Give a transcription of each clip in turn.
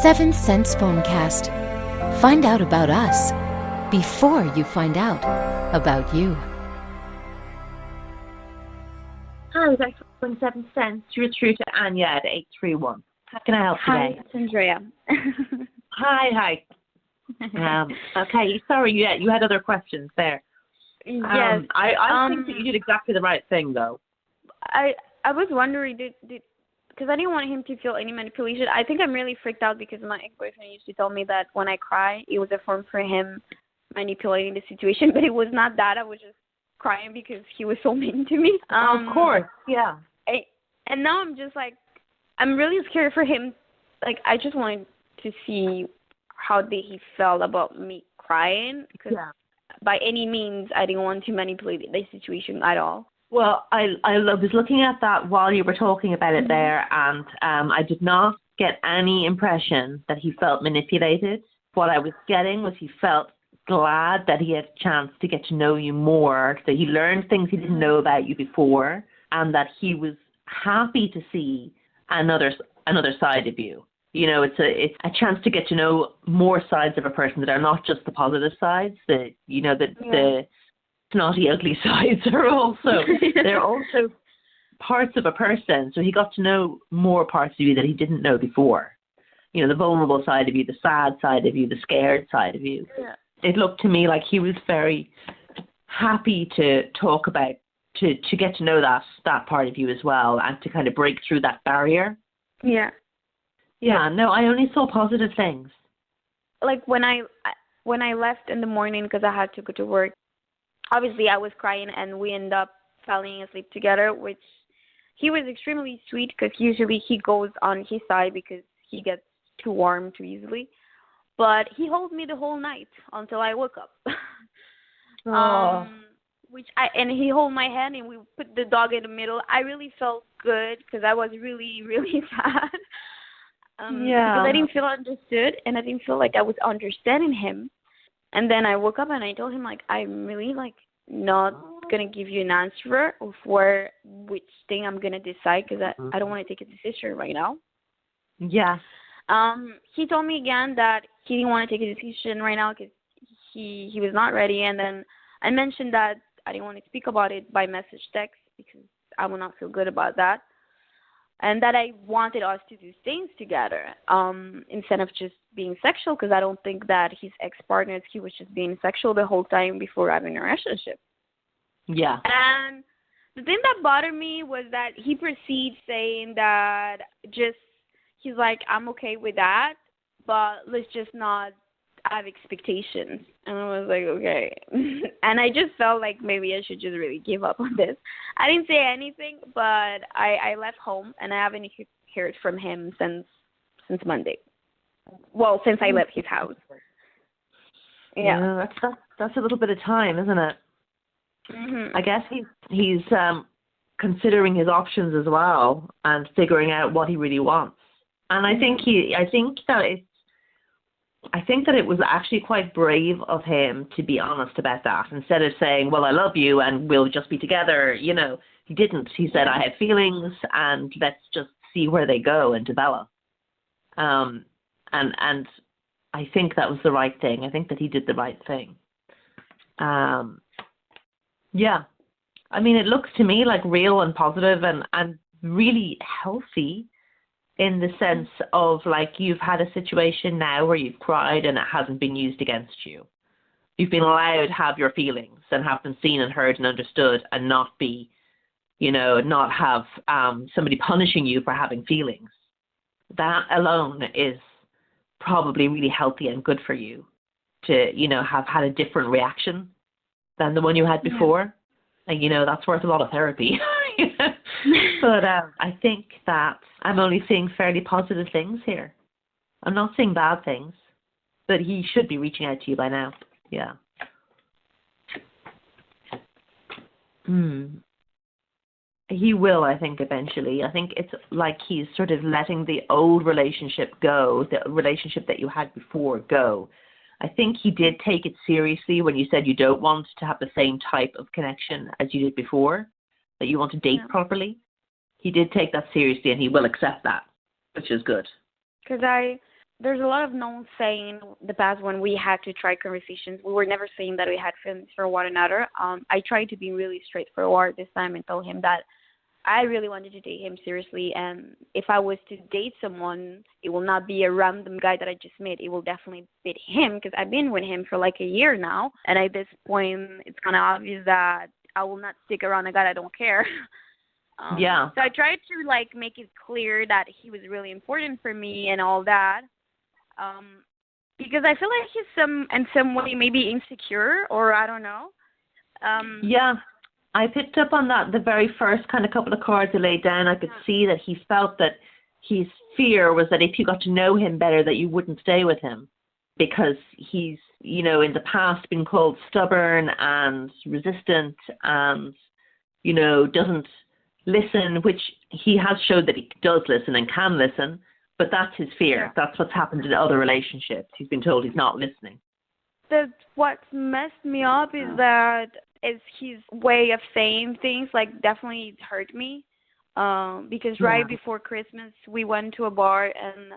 7 Cents Phonecast. Find out about us before you find out about you. Hi, thanks for calling 7 Cents. You're through to Anya at 831. How can I help today? Hi, it's Andrea. Hi. Okay, sorry, you had other questions there. Yes. I think that you did exactly the right thing, though. I was wondering, because I didn't want him to feel any manipulation. I think I'm really freaked out because my ex-boyfriend used to tell me that when I cry, it was a form for him manipulating the situation, but it was not that. I was just crying because he was so mean to me. Of course, yeah. And now I'm just like, I'm really scared for him. Like, I just wanted to see how he felt about me crying, because by any means, I didn't want to manipulate the situation at all. Well, I was looking at that while you were talking about it there, and I did not get any impression that he felt manipulated. What I was getting was he felt glad that he had a chance to get to know you more, that he learned things he didn't know about you before, and that he was happy to see another side of you. You know, it's a chance to get to know more sides of a person that are not just the positive sides, the snotty, ugly sides are also, they're also parts of a person. So he got to know more parts of you that he didn't know before. You know, the vulnerable side of you, the sad side of you, the scared side of you. Yeah. It looked to me like he was very happy to talk about, to get to know that part of you as well, and to kind of break through that barrier. Yeah. Yeah, no, I only saw positive things. Like when I left in the morning because I had to go to work, obviously I was crying and we ended up falling asleep together, which he was extremely sweet because usually he goes on his side because he gets too warm too easily. But he held me the whole night until I woke up. And he held my hand and we put the dog in the middle. I really felt good because I was really, really sad. Because I didn't feel understood and I didn't feel like I was understanding him. And then I woke up and I told him, like, I'm really, like, not going to give you an answer for which thing I'm going to decide because I don't want to take a decision right now. Yeah. He told me again that he didn't want to take a decision right now because he was not ready. And then I mentioned that I didn't want to speak about it by message text because I would not feel good about that. And that I wanted us to do things together instead of just being sexual, because I don't think that his ex-partners, he was just being sexual the whole time before having a relationship. Yeah. And the thing that bothered me was that he proceeded saying that he's like, I'm okay with that, but let's just not have expectations. And I was like, okay. And I just felt like maybe I should just really give up on this. I didn't say anything, but I left home and I haven't heard from him since Monday. Well, since I left his house. Yeah, that's a little bit of time, isn't it? Mm-hmm. I guess he's considering his options as well and figuring out what he really wants. And I think that it was actually quite brave of him to be honest about that. Instead of saying, well, I love you and we'll just be together, you know, he didn't. He said, I have feelings and let's just see where they go and develop. And I think that was the right thing. I think that he did the right thing. Yeah. I mean, it looks to me like real and positive and really healthy, in the sense of, like, you've had a situation now where you've cried and it hasn't been used against you. You've been allowed to have your feelings and have them seen and heard and understood, and not be, not have somebody punishing you for having feelings. That alone is probably really healthy and good for you to, have had a different reaction than the one you had before. And, that's worth a lot of therapy. But I think that I'm only seeing fairly positive things here. I'm not seeing bad things. But he should be reaching out to you by now. Yeah. He will, I think, eventually. I think it's like he's sort of letting the old relationship go, the relationship that you had before go. I think he did take it seriously when you said you don't want to have the same type of connection as you did before, that you want to date properly. He did take that seriously, and he will accept that, which is good. Because there's a lot of no saying the past when we had to try conversations. We were never saying that we had feelings for one another. I tried to be really straightforward this time and told him that I really wanted to date him seriously, and if I was to date someone, it will not be a random guy that I just met. It will definitely be him, because I've been with him for like a year now, and at this point, it's kind of obvious that I will not stick around a guy I don't care. Yeah. So I tried to like make it clear that he was really important for me and all that, because I feel like he's in some way maybe insecure, or I don't know. Yeah. I picked up on that the very first kind of couple of cards I laid down. I could see that he felt that his fear was that if you got to know him better, that you wouldn't stay with him, because he's, you know, in the past been called stubborn and resistant and, you know, doesn't listen, which he has showed that he does listen and can listen, but that's his fear. Yeah. That's what's happened in other relationships. He's been told he's not listening. What messed me up is that is his way of saying things, like definitely it hurt me. Because right before Christmas we went to a bar and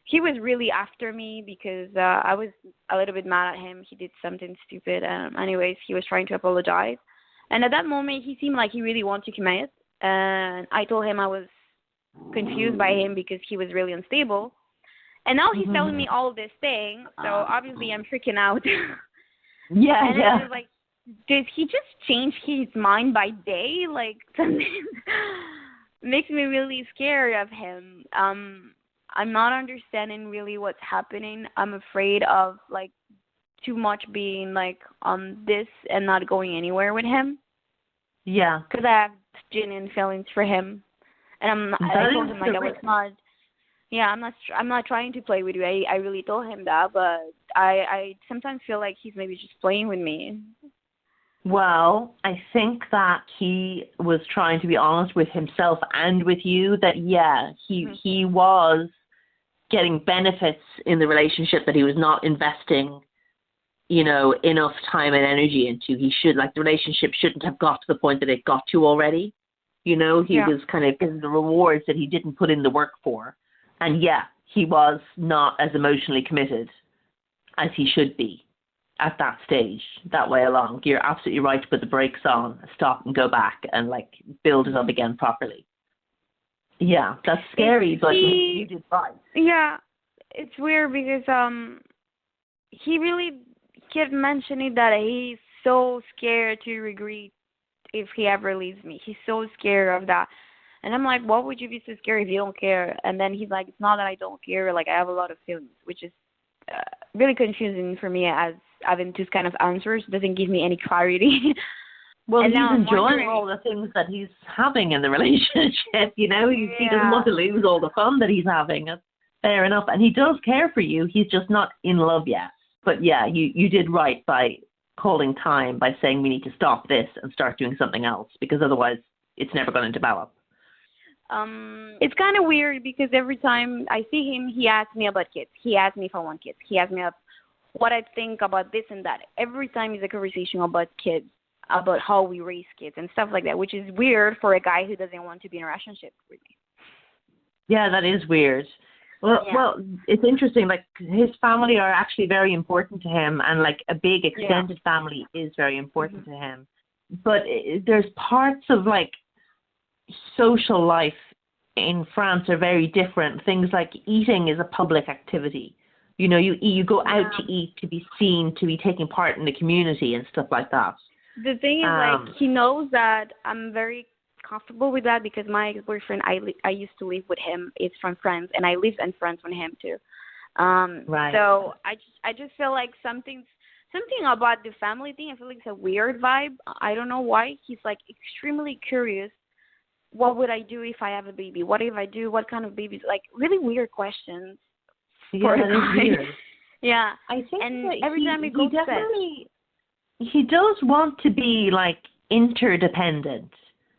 he was really after me because I was a little bit mad at him. He did something stupid. Anyways, he was trying to apologize. And at that moment he seemed like he really wanted to commit. And I told him I was confused by him because he was really unstable. And now he's telling me all this thing, so obviously I'm freaking out. Yeah, and yeah. it's like, did he just change his mind by day? Like, something makes me really scared of him. I'm not understanding really what's happening. I'm afraid of, like, too much being, like, on this and not going anywhere with him. Yeah. Because I have genuine feelings for him. And I told him, like, I was not... Yeah, I'm not trying to play with you. I really told him that, but I sometimes feel like he's maybe just playing with me. Well, I think that he was trying to be honest with himself and with you that, yeah, he was getting benefits in the relationship that he was not investing, you know, enough time and energy into. He should, like, the relationship shouldn't have got to the point that it got to already. You know, he was kind of getting the rewards that he didn't put in the work for. And yeah, he was not as emotionally committed as he should be at that stage, that way along. You're absolutely right to put the brakes on, stop and go back and, like, build it up again properly. Yeah, that's scary, but you did right. Yeah, it's weird because he really kept mentioning that he's so scared to regret if he ever leaves me. He's so scared of that. And I'm like, why would you be so scared if you don't care? And then he's like, it's not that I don't care. Like, I have a lot of feelings, which is really confusing for me, as having these kind of answers doesn't give me any clarity. Well, and he's enjoying all the things that he's having in the relationship, you know. He doesn't want to lose all the fun that he's having. That's fair enough. And he does care for you. He's just not in love yet. But yeah, you did right by calling time, by saying we need to stop this and start doing something else, because otherwise it's never going to develop. It's kind of weird because every time I see him, he asks me about kids. He asks me if I want kids. He asks me what I think about this and that. Every time is a conversation about kids, about how we raise kids and stuff like that, which is weird for a guy who doesn't want to be in a relationship with me. Yeah, that is weird. Well, it's interesting. Like, his family are actually very important to him, and, like, a big extended family is very important to him. But there's parts of, like, social life in France are very different. Things like eating is a public activity. You know, you go out to eat, to be seen, to be taking part in the community and stuff like that. The thing is, like, he knows that I'm very comfortable with that because my ex-boyfriend, I used to live with him, is from France, and I lived in France with him too. Right. So I just feel like something about the family thing, I feel like it's a weird vibe. I don't know why. He's, like, extremely curious. What would I do if I have a baby? What if I do? What kind of babies? Like, really weird questions. Yeah, that is weird. Yeah. I think and that every time he goes he does want to be, like, interdependent.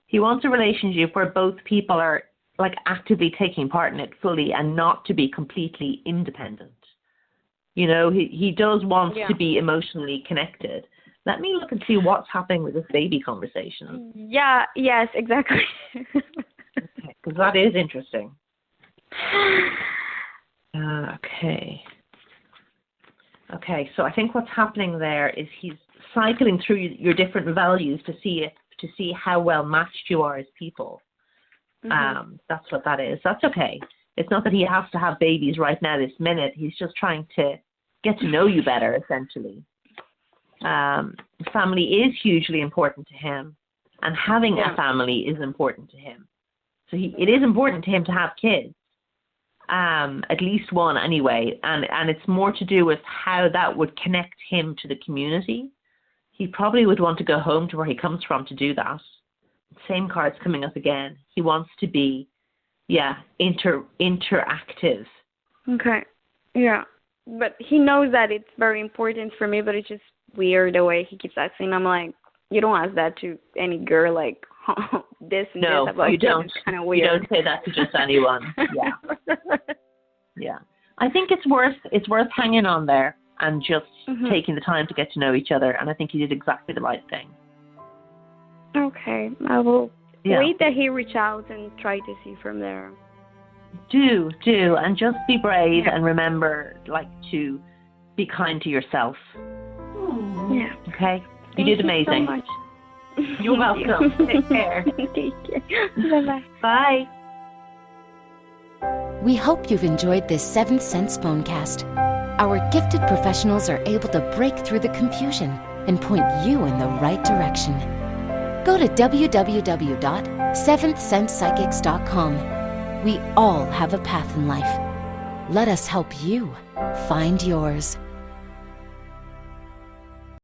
He wants a relationship where both people are, like, actively taking part in it fully and not to be completely independent. You know, he does want to be emotionally connected. Let me look and see what's happening with this baby conversation. Yeah, yes, exactly. Okay, because that is interesting. Okay. Okay, so I think what's happening there is he's cycling through your different values to see how well matched you are as people. That's what that is. That's okay. It's not that he has to have babies right now this minute. He's just trying to get to know you better, essentially. Family is hugely important to him, and having a family is important to him. So it is important to him to have kids. At least one anyway, and it's more to do with how that would connect him to the community. He probably would want to go home to where he comes from to do that. Same card's coming up again. He wants to be, interactive. Okay. Yeah. But he knows that it's very important for me, but it's just weird the way he keeps asking. I'm like, you don't ask that to any girl, like, this and no, this about you don't. It's kind of weird. You don't say that to just anyone. Yeah. Yeah. I think it's worth hanging on there and just taking the time to get to know each other, and I think he did exactly the right thing. Okay. I will wait that he reach out and try to see from there. Do, and just be brave and remember, to be kind to yourself. Yeah. Okay? You Thank did amazing. You so much. You're welcome. Take care. Take care. Bye-bye. Bye. We hope you've enjoyed this 7th Sense Phonecast. Our gifted professionals are able to break through the confusion and point you in the right direction. Go to www.seventhsensepsychics.com. We all have a path in life. Let us help you find yours.